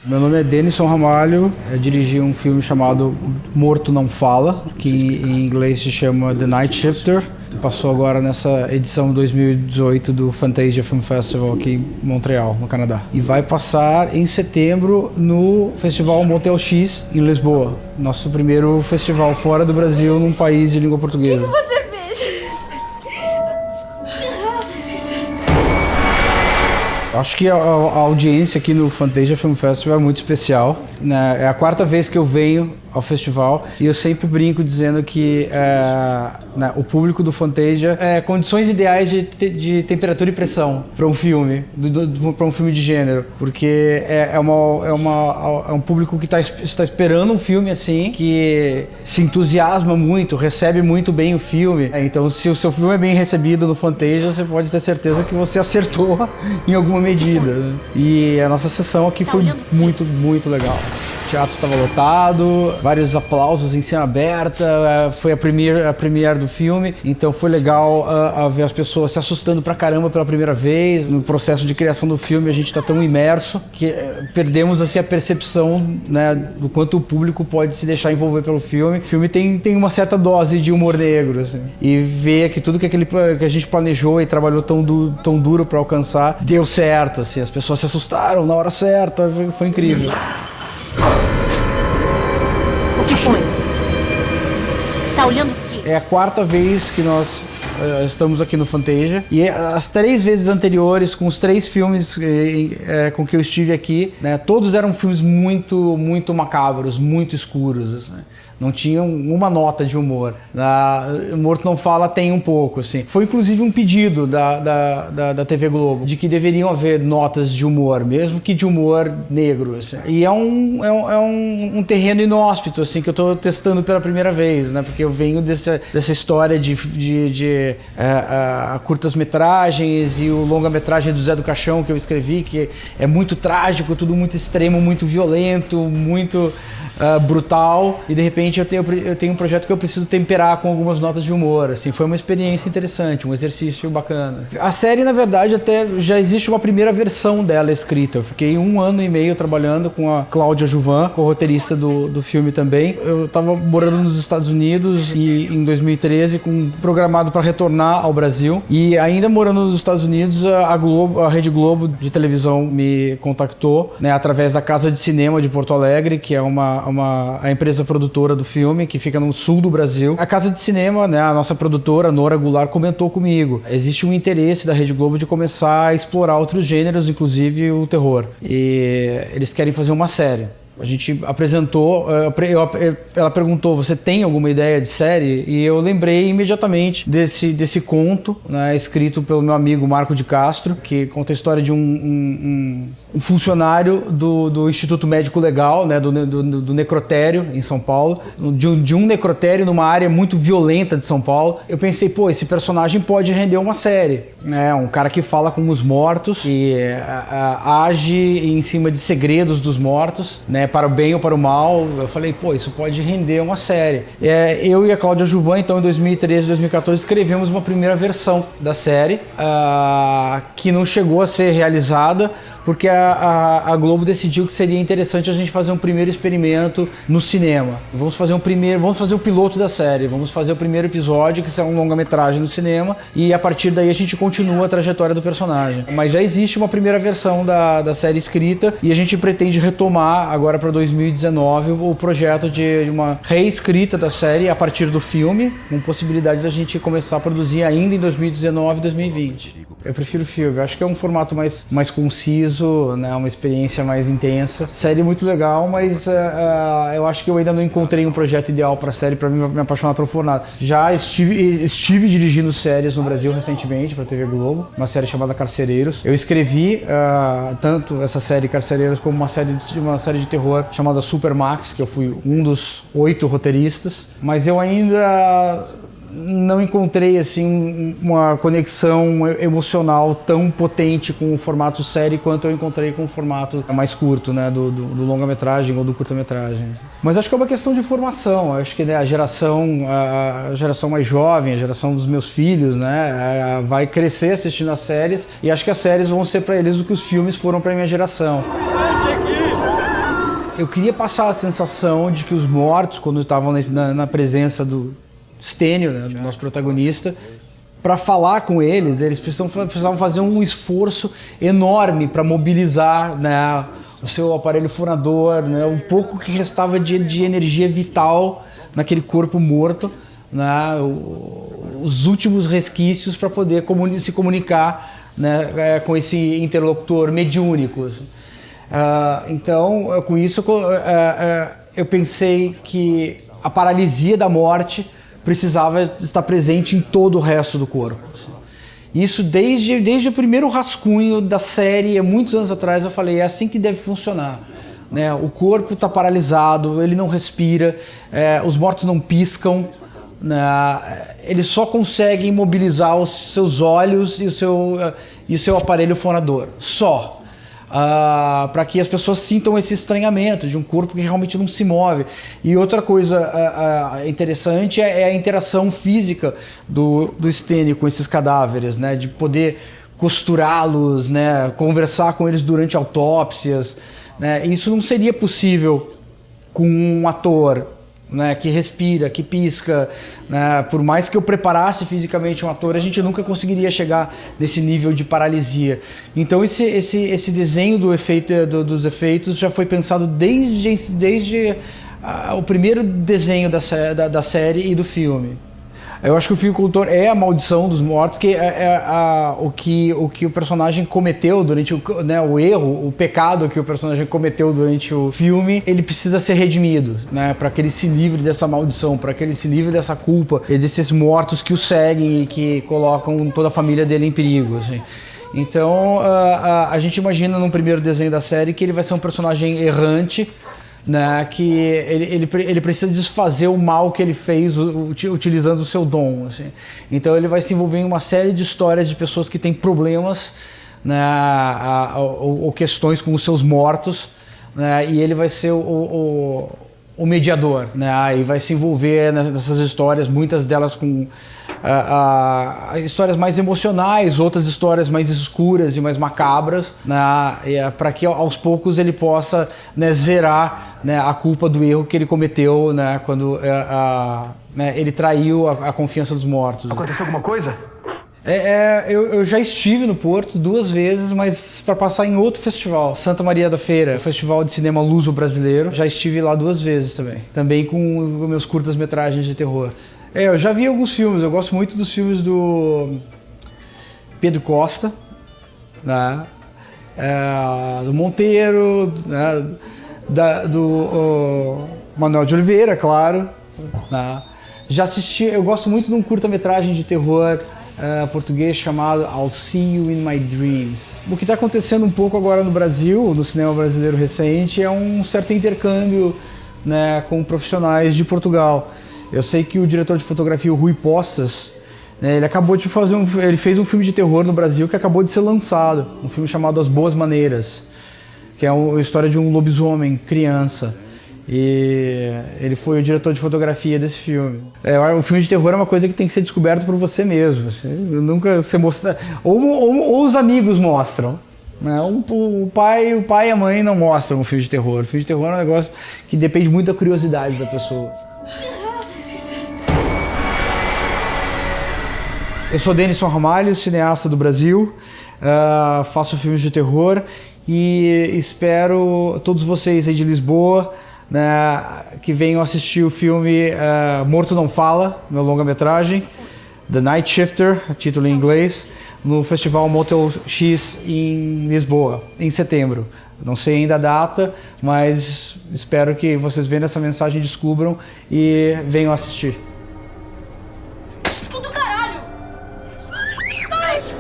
Meu nome é Denison Ramalho, eu dirigi um filme chamado Morto Não Fala, que em inglês se chama The Night Shifter. Passou agora nessa edição 2018 do Fantasia Film Festival aqui em Montreal, no Canadá. E vai passar em setembro no Festival Motel X, em Lisboa. Nosso primeiro festival fora do Brasil, num país de língua portuguesa. O que você fez? Acho que a audiência aqui no Fantasia Film Festival é muito especial, né? É a quarta vez que eu venho ao festival e eu sempre brinco dizendo que né, o público do Fantasia é condições ideais de temperatura e pressão para um filme, para um filme de gênero, porque é um público que está esperando um filme assim, que se entusiasma muito, recebe muito bem o filme. Então, se o seu filme é bem recebido no Fantasia, você pode ter certeza que você acertou em alguma medida, né? E a nossa sessão aqui foi muito, muito legal. O teatro estava lotado, vários aplausos em cena aberta, foi a premiere do filme, então foi legal ver as pessoas se assustando pra caramba pela primeira vez. No processo de criação do filme a gente está tão imerso que perdemos assim a percepção, né, do quanto o público pode se deixar envolver pelo filme. O filme tem uma certa dose de humor negro, assim, e ver que tudo que a gente planejou e trabalhou tão duro para alcançar deu certo, assim, as pessoas se assustaram na hora certa, foi incrível. O que foi? Tá olhando o quê? É a quarta vez que nós estamos aqui no Fantasia e as 3 vezes anteriores, com os 3 filmes com que eu estive aqui, né, todos eram filmes muito, muito macabros, muito escuros, assim, não tinham uma nota de humor. Morto Não Fala tem um pouco, assim. Foi inclusive um pedido da TV Globo de que deveriam haver notas de humor, mesmo que de humor negro, assim. E é um terreno inóspito, assim, que eu estou testando pela primeira vez, né, porque eu venho dessa história de curtas-metragens e o longa-metragem do Zé do Caixão que eu escrevi, que é muito trágico, tudo muito extremo, muito violento, muito brutal, e de repente eu tenho um projeto que eu preciso temperar com algumas notas de humor, assim. Foi uma experiência interessante, um exercício bacana. A série, na verdade, até já existe uma primeira versão dela escrita. Eu fiquei 1 ano e meio trabalhando com a Cláudia Juvan, co-roteirista do filme também. Eu estava morando nos Estados Unidos e em 2013 programado para retornar ao Brasil, e ainda morando nos Estados Unidos, a Rede Globo de televisão me contactou, né, através da Casa de Cinema de Porto Alegre, que é a empresa produtora do filme, que fica no sul do Brasil. A Casa de Cinema, né, a nossa produtora, Nora Goulart, comentou comigo. Existe um interesse da Rede Globo de começar a explorar outros gêneros, inclusive o terror. E eles querem fazer uma série. A gente apresentou, ela perguntou, você tem alguma ideia de série? E eu lembrei imediatamente desse conto, né, escrito pelo meu amigo Marco de Castro, que conta a história de um funcionário do Instituto Médico Legal, né, do necrotério em São Paulo, de um necrotério numa área muito violenta de São Paulo. Eu pensei, esse personagem pode render uma série, né, um cara que fala com os mortos, que age em cima de segredos dos mortos, né, para o bem ou para o mal. Eu falei, isso pode render uma série. Eu e a Cláudia Juvan, então, em 2013, 2014, escrevemos uma primeira versão da série, que não chegou a ser realizada, porque a Globo decidiu que seria interessante a gente fazer um primeiro experimento no cinema. Vamos fazer o piloto da série, vamos fazer o primeiro episódio, que é um longa-metragem no cinema, e a partir daí a gente continua a trajetória do personagem. Mas já existe uma primeira versão da série escrita, e a gente pretende retomar agora para 2019 o projeto de uma reescrita da série a partir do filme, com possibilidade da gente começar a produzir ainda em 2019 e 2020. Eu prefiro o filme, acho que é um formato mais conciso, né, uma experiência mais intensa. Série muito legal, mas eu acho que eu ainda não encontrei um projeto ideal para a série para me apaixonar por formato. Já estive dirigindo séries no Brasil recentemente para a TV Globo, uma série chamada Carcereiros. Eu escrevi tanto essa série Carcereiros como uma série de terror chamada Supermax, que eu fui um dos 8 roteiristas, mas eu ainda não encontrei assim uma conexão emocional tão potente com o formato série quanto eu encontrei com o formato mais curto, né, do longa-metragem ou do curta-metragem. Mas acho que é uma questão de formação. Acho que, né, a geração mais jovem, a geração dos meus filhos, né, vai crescer assistindo as séries, e acho que as séries vão ser para eles o que os filmes foram para minha geração. Eu queria passar a sensação de que os mortos, quando estavam na presença do Stênio, né, do nosso protagonista, para falar com eles, eles precisavam fazer um esforço enorme para mobilizar, né, o seu aparelho fonador, né, o pouco que restava de energia vital naquele corpo morto, né, os últimos resquícios para poder se comunicar, né, com esse interlocutor mediúnico. Então, com isso, eu pensei que a paralisia da morte precisava estar presente em todo o resto do corpo. Isso desde o primeiro rascunho da série, há muitos anos atrás, eu falei, é assim que deve funcionar. Né? O corpo está paralisado, ele não respira, os mortos não piscam, né? Eles só conseguem mobilizar os seus olhos e o seu aparelho fonador, só. Para que as pessoas sintam esse estranhamento de um corpo que realmente não se move. E outra coisa interessante é a interação física do Stênio com esses cadáveres, né? De poder costurá-los, né? Conversar com eles durante autópsias, né? Isso não seria possível com um ator, né, que respira, que pisca, né? Por mais que eu preparasse fisicamente um ator, a gente nunca conseguiria chegar nesse nível de paralisia. Então esse desenho dos efeitos já foi pensado desde o primeiro desenho da série e do filme. Eu acho que o fio condutor é a maldição dos mortos, que o que o personagem cometeu durante o erro, o pecado que o personagem cometeu durante o filme, ele precisa ser redimido, né, para que ele se livre dessa maldição, para que ele se livre dessa culpa e desses mortos que o seguem e que colocam toda a família dele em perigo, assim. Então a gente imagina num primeiro desenho da série que ele vai ser um personagem errante, né, que ele precisa desfazer o mal que ele fez utilizando o seu dom, assim. Então ele vai se envolver em uma série de histórias de pessoas que têm problemas, né, ou questões com os seus mortos, né, e ele vai ser o mediador, né, e vai se envolver nessas histórias, muitas delas com histórias mais emocionais, outras histórias mais escuras e mais macabras, né, para que aos poucos ele possa, né, zerar, né, a culpa do erro que ele cometeu, né, quando né, ele traiu a confiança dos mortos. Aconteceu alguma coisa? Eu já estive no Porto 2 vezes, mas para passar em outro festival, Santa Maria da Feira, Festival de Cinema Luso-Brasileiro. Já estive lá 2 vezes também com meus curtas-metragens de terror. Eu já vi alguns filmes, eu gosto muito dos filmes do Pedro Costa, né? Do Monteiro, né? Do Manuel de Oliveira, claro, né? Já assisti, eu gosto muito de um curta-metragem de terror português chamado I'll See You in My Dreams. O que está acontecendo um pouco agora no Brasil, no cinema brasileiro recente, é um certo intercâmbio, né, com profissionais de Portugal. Eu sei que o diretor de fotografia, o Rui Poças, né, ele acabou de fazer ele fez um filme de terror no Brasil que acabou de ser lançado, um filme chamado As Boas Maneiras, que é a história de um lobisomem criança. E ele foi o diretor de fotografia desse filme. O filme de terror é uma coisa que tem que ser descoberto por você mesmo. Você mostra, ou os amigos mostram, né? O pai e a mãe não mostram um filme de terror. O filme de terror é um negócio que depende muito da curiosidade da pessoa. Eu sou Denison Ramalho, cineasta do Brasil, faço filmes de terror e espero todos vocês aí de Lisboa, né, que venham assistir o filme Morto Não Fala, meu longa-metragem, The Night Shifter, título em inglês, no Festival Motel X em Lisboa, em setembro. Não sei ainda a data, mas espero que vocês vendo essa mensagem descubram e venham assistir. Do caralho! Mais!